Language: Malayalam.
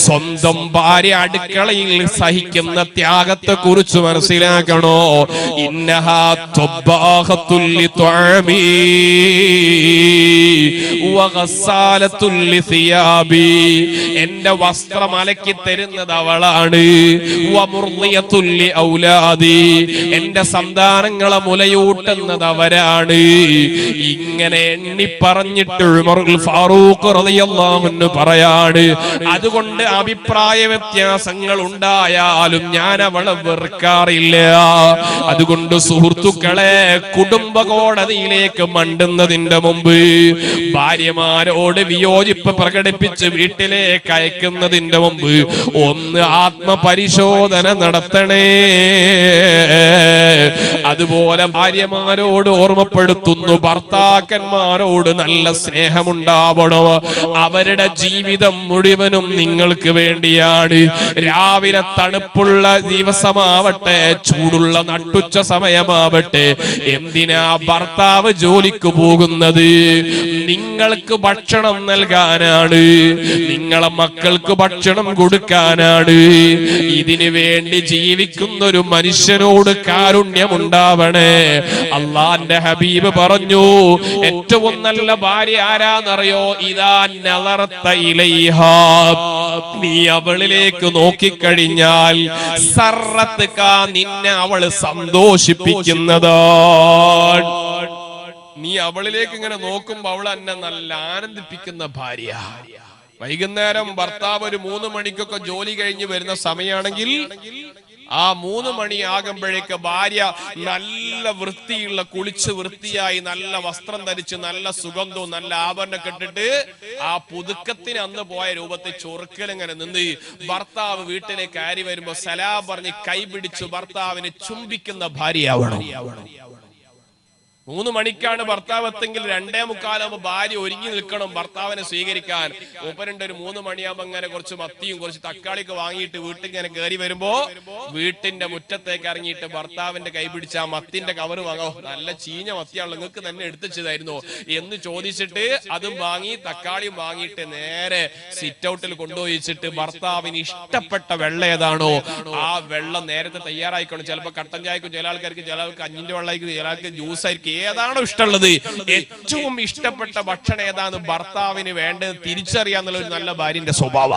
സ്വന്തം ഭാര്യ അടുക്കളയിൽ സഹിക്കുന്ന ത്യാഗത്തെ കുറിച്ച് മനസ്സിലാക്കണോ. ഇന്നഹാ തുബ്ബാഖത്തുൽ ലിത്വഅമി വഗസ്സാലത്തുൽ ലിസിയാബി, എന്റെ വസ്ത്രം അലക്കി തരുന്നത് അവളാണ്. വമുർദിയത്തുൽ ലിഔലാദി, എന്റെ സന്താനങ്ങളെ മുലയൂട്ടുന്നത് അവരാണ്. ഇങ്ങനെ എണ്ണി പറഞ്ഞിട്ട് ഉമറുൽ ഫാറൂഖ് റളിയല്ലാഹു അൻഹു പറയാണ്, അതുകൊണ്ട് അഭിപ്രായ വ്യത്യാസങ്ങൾ ഉണ്ടായാലും ഞാൻ അവളെ വെറുക്കാറില്ല. അതുകൊണ്ട് സുഹൃത്തുക്കളെ, കുടുംബ കോടതിയിലേക്ക് മണ്ടുന്നതിന്റെ മുമ്പ്, ഭാര്യമാരോട് വിയോജിപ്പ് പ്രകടിപ്പിച്ച് വീട്ടിലേക്ക് അയക്കുന്നതിന്റെ മുമ്പ് ഒന്ന് ആത്മപരിശോധന നടത്തണേ. അതുപോലെ ഭാര്യമാരോട് ഓർമ്മപ്പെടുത്തുന്നു, ഭർത്താക്കന്മാരോട് നല്ല സ്നേഹമുണ്ടാവണം. അവരുടെ ജീവിതം മുഴുവനും നിങ്ങൾക്ക് വേണ്ടിയാണ്. രാവിലെ തണുപ്പുള്ള ദിവസമാവട്ടെ, ചൂടുള്ള നട്ടുച്ച സമയമാവട്ടെ, എന്തിനാ ഭർത്താവ് ജോലിക്ക് പോകുന്നത്? നിങ്ങൾക്ക് ഭക്ഷണം നൽകാനാണ്, നിങ്ങളെ മക്കൾക്ക് ഭക്ഷണം കൊടുക്കാനാണ്. ഇതിനു വേണ്ടി ജീവിക്കുന്ന ഒരു മനുഷ്യനോട് കാരുണ്യമുണ്ടാവണേ. അള്ളാന്റെ ഹബീബ് പറഞ്ഞു, ഏറ്റവും നല്ല ഭാര്യ ആരാന്നറിയോ? ഇദാ നളറത ഇലൈഹാ, നീ അവളിലേക്ക് നോക്കിക്കഴിഞ്ഞാൽ സർറത്ക, നിന്നെ അവൾ സന്തോഷിപ്പിക്കുന്നതാണ്. നീ അവളിലേക്ക് ഇങ്ങനെ നോക്കുമ്പോ അവൾ എന്നെ നല്ല ആനന്ദിപ്പിക്കുന്ന ഭാര്യ. വൈകുന്നേരം ഭർത്താവ് ഒരു 3 മണിക്കൊക്കെ ജോലി കഴിഞ്ഞ് വരുന്ന സമയമാണെങ്കിൽ ആ 3 മണിയാകുമ്പോഴേക്ക് ഭാര്യ നല്ല വൃത്തിയുള്ള, കുളിച്ച് വൃത്തിയായി, നല്ല വസ്ത്രം ധരിച്ച്, നല്ല സുഗന്ധവും നല്ല ആഭരണമൊക്കെ ഇട്ടിട്ട് ആ പുതുക്കത്തിന് അന്ന് പോയ രൂപത്തിൽ ചൊറുക്കലിങ്ങനെ നിന്ന് ഭർത്താവ് വീട്ടിലേക്ക് കയറി വരുമ്പോ സലാം പറഞ്ഞ് കൈപിടിച്ചു ഭർത്താവിനെ ചുംബിക്കുന്ന ഭാര്യയാവണം. 3 മണിക്കാണ് ഭർത്താവ് എത്തെങ്കിൽ 2:45 ഭാര്യ ഒരുങ്ങി നിൽക്കണം ഭർത്താവിനെ സ്വീകരിക്കാൻ. മൂപ്പരുണ്ട് ഒരു 3 മണിയാകുമ്പോ ഇങ്ങനെ കുറച്ച് മത്തിയും കുറച്ച് തക്കാളിയൊക്കെ വാങ്ങിയിട്ട് വീട്ടിൽ ഇങ്ങനെ കയറി വരുമ്പോ വീട്ടിന്റെ മുറ്റത്തേക്ക് ഇറങ്ങിയിട്ട് ഭർത്താവിന്റെ കൈ പിടിച്ച ആ മത്തിന്റെ കവറ് വാങ്ങോ, നല്ല ചീഞ്ഞ മത്തിയാണല്ലോ, നിങ്ങൾക്ക് തന്നെ എടുത്തുവച്ചതായിരുന്നോ എന്ന് ചോദിച്ചിട്ട് അതും വാങ്ങി തക്കാളിയും വാങ്ങിയിട്ട് നേരെ സിറ്റ് ഔട്ടിൽ കൊണ്ടുപോയിച്ചിട്ട് ഭർത്താവിന് ഇഷ്ടപ്പെട്ട വെള്ളം ഏതാണോ ആ വെള്ളം നേരത്തെ തയ്യാറായിക്കണം. ചിലപ്പോ കട്ടൻ ചായക്കും, ചില ആൾക്കാർക്ക്, ചില ആൾക്ക് കഞ്ഞിന്റെ വെള്ളമായിരിക്കും, ചില ആൾക്ക് ജ്യൂസ് ആയിരിക്കും. ഏതാണോ ഇഷ്ടമുള്ളത്, ഏറ്റവും ഇഷ്ടപ്പെട്ട ഭക്ഷണം ഏതാണ് ഭർത്താവിന് വേണ്ടത് തിരിച്ചറിയാന്നുള്ള ഒരു നല്ല ഭാര്യന്റെ സ്വഭാവ.